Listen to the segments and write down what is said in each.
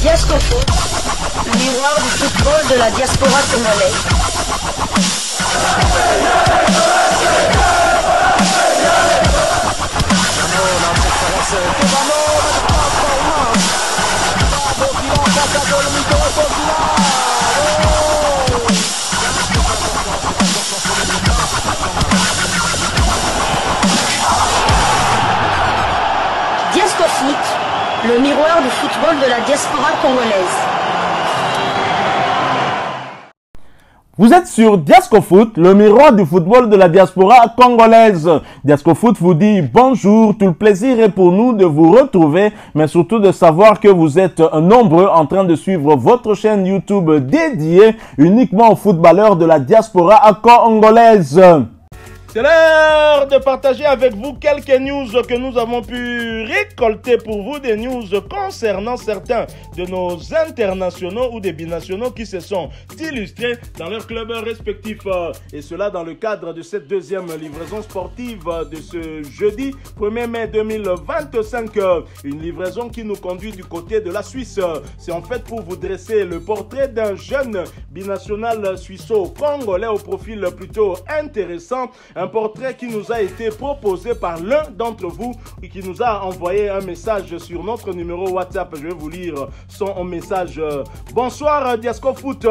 Diascofoot, le miroir du football de la diaspora congolaise. Diascofoot, le miroir du football de la diaspora congolaise. Vous êtes sur Diascofoot, le miroir du football de la diaspora congolaise. Diascofoot vous dit bonjour, tout le plaisir est pour nous de vous retrouver, mais surtout de savoir que vous êtes nombreux en train de suivre votre chaîne YouTube dédiée uniquement aux footballeurs de la diaspora congolaise. C'est l'heure de partager avec vous quelques news que nous avons pu récolter pour vous, des news concernant certains de nos internationaux ou des binationaux qui se sont illustrés dans leurs clubs respectifs. Et cela dans le cadre de cette deuxième livraison sportive de ce jeudi 1er mai 2025. Une livraison qui nous conduit du côté de la Suisse. C'est en fait pour vous dresser le portrait d'un jeune binational suisse-congolais au profil plutôt intéressant. Un portrait qui nous a été proposé par l'un d'entre vous et qui nous a envoyé un message sur notre numéro WhatsApp. Je vais vous lire son message. Bonsoir Diascofoot.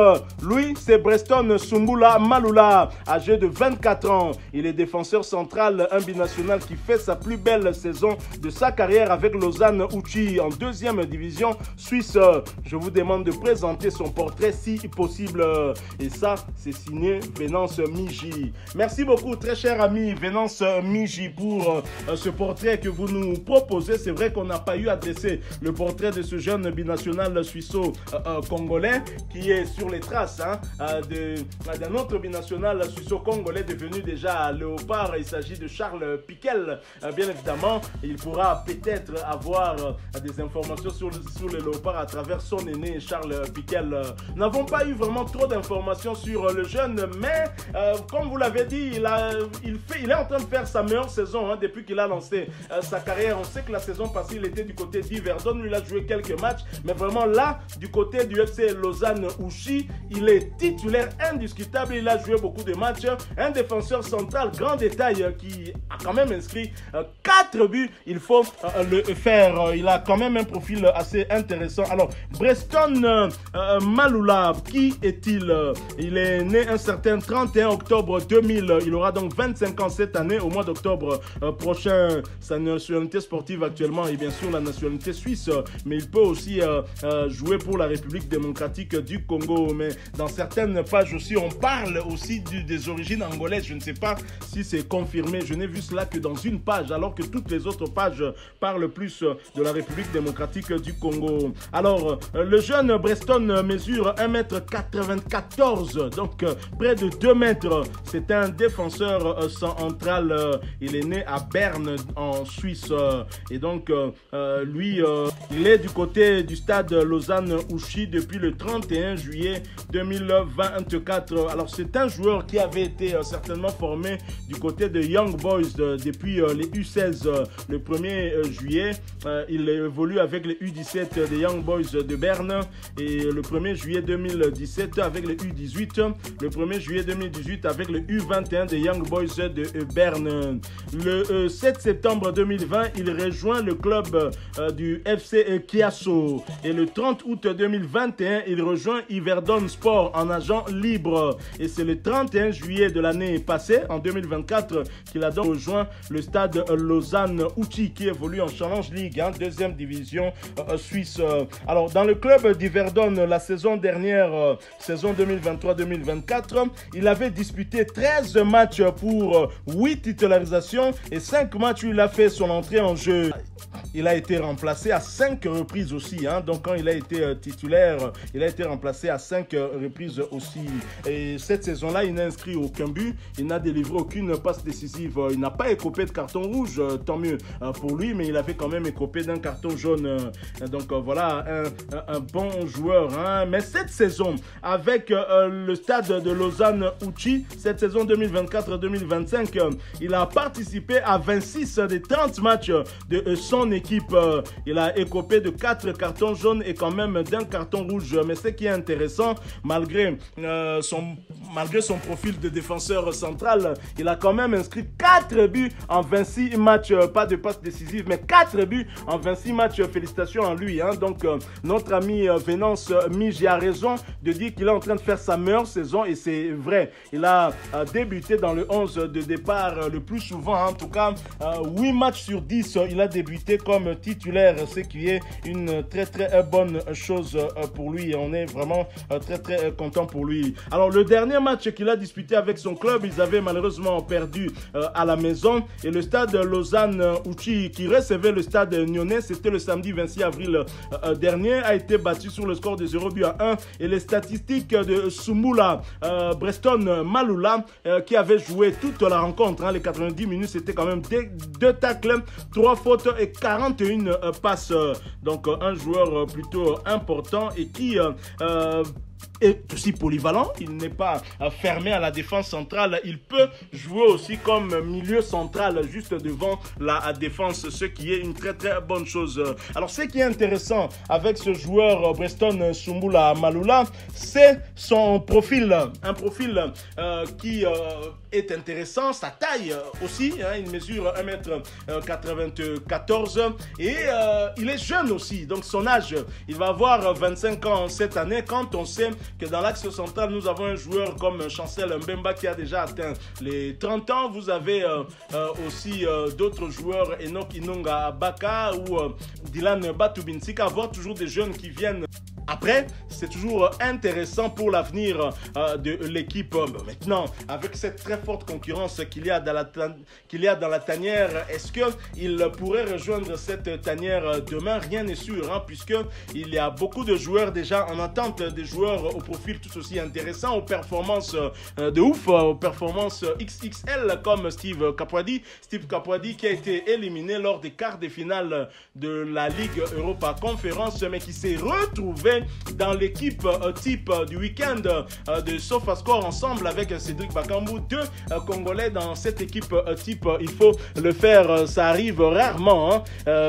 Lui, c'est Breston Sumbula Malula, âgé de 24 ans. Il est défenseur central, un binational qui fait sa plus belle saison de sa carrière avec Lausanne Uchi en deuxième division suisse. Je vous demande de présenter son portrait si possible. Et ça, c'est signé Venance Miji. Merci beaucoup, très cher ami Venance Miji, pour ce portrait que vous nous proposez. C'est vrai qu'on n'a pas eu à dresser le portrait de ce jeune binational suisse-congolais qui est sur les traces d'un autre binational suisse-congolais devenu déjà léopard. Il s'agit de Charles Piquel. Bien évidemment, il pourra peut-être avoir des informations sur le léopard à travers son aîné Charles Piquel. Nous n'avons pas eu vraiment trop d'informations sur le jeune, mais comme vous l'avez dit, il est en train de faire sa meilleure saison depuis qu'il a lancé sa carrière. On sait que la saison passée, il était du côté d'Iverdon. Il a joué quelques matchs, mais vraiment là, du côté du FC Lausanne Uchi, il est titulaire indiscutable. Il a joué beaucoup de matchs. Un défenseur central, grand détail, qui a quand même inscrit 4 buts. Il faut le faire. Il a quand même un profil assez intéressant. Alors, Breston Malula, qui est-il? Il est né un certain 31 octobre 2000. Il aura donc 25 ans cette année, au mois d'octobre prochain. Sa nationalité sportive actuellement est bien sûr la nationalité suisse, mais il peut aussi jouer pour la République démocratique du Congo. Mais dans certaines pages aussi, on parle aussi des origines angolaises. Je ne sais pas si c'est confirmé. Je n'ai vu cela que dans une page, alors que toutes les autres pages parlent plus de la République démocratique du Congo. Alors, le jeune Breston mesure 1m94, donc près de 2 mètres. C'est un défenseur central. Il est né à Berne en Suisse. Et donc, lui, il est du côté du stade Lausanne Uchi depuis le 31 juillet 2024. Alors, c'est un joueur qui avait été certainement formé du côté de Young Boys depuis les U16 le 1er juillet. Il évolue avec les U17 des Young Boys de Berne. Et le 1er juillet 2017 avec les U18. Le 1er juillet 2018 avec les U21 des Young Boys de Berne. Le 7 septembre 2020, il rejoint le club du FC Kiasso. Et le 30 août 2021, il rejoint Iverdon Sport en agent libre. Et c'est le 31 juillet de l'année passée, en 2024, qu'il a donc rejoint le stade Lausanne Uchi, qui évolue en Challenge League, deuxième division suisse. Alors, dans le club d'Iverdon, la saison dernière, saison 2023-2024, il avait disputé 13 matchs pour 8 titularisations et 5 matchs où il a fait son entrée en jeu. Il a été remplacé à 5 reprises aussi. Donc quand il a été titulaire, il a été remplacé à 5 reprises aussi. Et cette saison-là, il n'a inscrit aucun but. Il n'a délivré aucune passe décisive. Il n'a pas écopé de carton rouge, tant mieux pour lui, mais il avait quand même écopé d'un carton jaune. Donc voilà, un bon joueur. Mais cette saison, avec le stade de Lausanne Uchi, cette saison 2024-2025, 2025. Il a participé à 26 des 30 matchs de son équipe. Il a écopé de 4 cartons jaunes et quand même d'un carton rouge. Mais ce qui est intéressant, malgré son profil de défenseur central, il a quand même inscrit 4 buts en 26 matchs. Pas de passe décisive, mais 4 buts en 26 matchs. Félicitations à lui. Donc, notre ami Venance Miji a raison de dire qu'il est en train de faire sa meilleure saison et c'est vrai. Il a débuté dans le 11 de départ le plus souvent. En tout cas, 8 matchs sur 10, il a débuté comme titulaire, ce qui est une très bonne chose pour lui. On est vraiment très content pour lui. Alors, le dernier match qu'il a disputé avec son club, ils avaient malheureusement perdu à la maison et le stade Lausanne-Uchi qui recevait le stade Nyonnais, c'était le samedi 26 avril dernier, a été battu sur le score de 0-1 et les statistiques de Sumula Breston Malula qui avait joué toute la rencontre, les 90 minutes, c'était quand même 2 tacles, 3 fautes et 41 passes. Donc un joueur plutôt important et qui est aussi polyvalent. Il n'est pas fermé à la défense centrale. Il peut jouer aussi comme milieu central juste devant la défense, ce qui est une très bonne chose. Alors, ce qui est intéressant avec ce joueur Breston Sumula Malula, c'est son profil. Un profil qui est intéressant. Sa taille aussi. Il mesure 1m94 et il est jeune aussi. Donc, son âge, il va avoir 25 ans cette année. Quand on sait que dans l'axe central, nous avons un joueur comme Chancel Mbemba qui a déjà atteint les 30 ans. Vous avez aussi d'autres joueurs, Enoch Inonga Baka ou Dylan Batubinsika, avoir toujours des jeunes qui viennent. Après, c'est toujours intéressant pour l'avenir de l'équipe. Maintenant, avec cette très forte concurrence qu'il y a dans la tanière, est-ce qu'il pourrait rejoindre cette tanière demain? Rien n'est sûr, puisqu'il y a beaucoup de joueurs déjà en attente, des joueurs au profil tout aussi intéressant, aux performances de ouf, aux performances XXL comme Steve Capuadi. Steve Capuadi qui a été éliminé lors des quarts de finale de la Ligue Europa Conférence, mais qui s'est retrouvé dans l'équipe type du week-end de SofaScore ensemble avec Cédric Bakambu, 2 Congolais dans cette équipe type. Il faut le faire, ça arrive rarement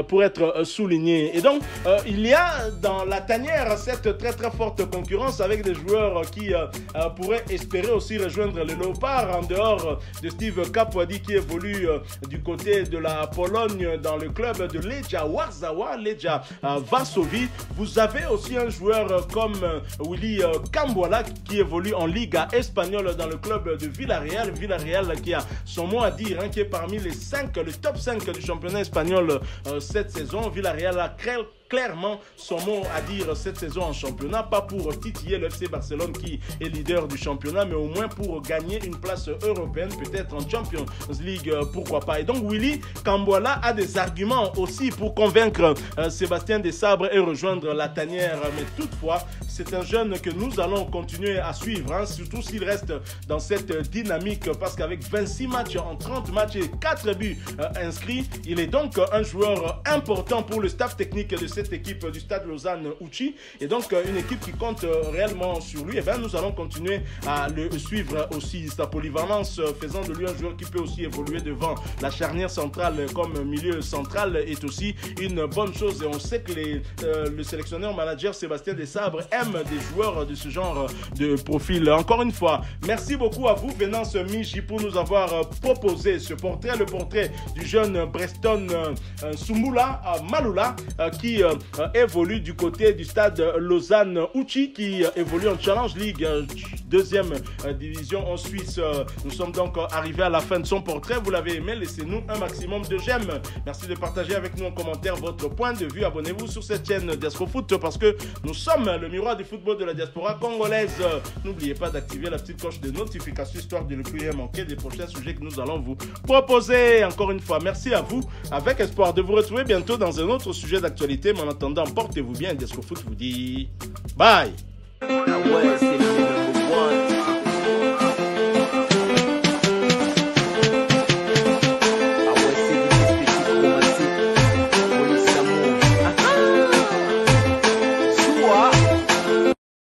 pour être souligné. Et donc, il y a dans la tanière cette très forte concurrence avec des joueurs qui pourraient espérer aussi rejoindre le Léopard en dehors de Steve Capuadi qui évolue du côté de la Pologne dans le club de Legia Warszawa, Legia Varsovie. Vous avez aussi un joueur comme Willy Cambola qui évolue en Liga espagnole dans le club de Villarreal. Villarreal qui a son mot à dire, qui est parmi le top 5 du championnat espagnol cette saison. Villarreal a clairement son mot à dire cette saison en championnat, pas pour titiller le FC Barcelone qui est leader du championnat, mais au moins pour gagner une place européenne, peut-être en Champions League, pourquoi pas. Et donc Willy Cambola a des arguments aussi pour convaincre Sébastien Desabre et rejoindre la tanière, mais toutefois c'est un jeune que nous allons continuer à suivre, surtout s'il reste dans cette dynamique, parce qu'avec 26 matchs en 30 matchs et 4 buts inscrits, il est donc un joueur important pour le staff technique de cette équipe du stade Lausanne-Uchi, et donc une équipe qui compte réellement sur lui. Et bien nous allons continuer à le suivre aussi, sa polyvalence faisant de lui un joueur qui peut aussi évoluer devant la charnière centrale comme milieu central est aussi une bonne chose, et on sait que le sélectionneur manager Sébastien Desabre aime des joueurs de ce genre de profil. Encore une fois, merci beaucoup à vous Venance Miji pour nous avoir proposé ce portrait, le portrait du jeune Breston Sumula Malula qui évolue du côté du stade Lausanne-Uchi, qui évolue en Challenge League, deuxième division en Suisse. Nous sommes donc arrivés à la fin de son portrait. Vous l'avez aimé, laissez-nous un maximum de j'aime. Merci de partager avec nous en commentaire votre point de vue. Abonnez-vous sur cette chaîne Diaspora Foot parce que nous sommes le miroir du football de la diaspora congolaise. N'oubliez pas d'activer la petite cloche de notification histoire de ne plus rien manquer des prochains sujets que nous allons vous proposer. Encore une fois, merci à vous, avec espoir de vous retrouver bientôt dans un autre sujet d'actualité. Mais en attendant, portez-vous bien. Diaspora Foot vous dit bye.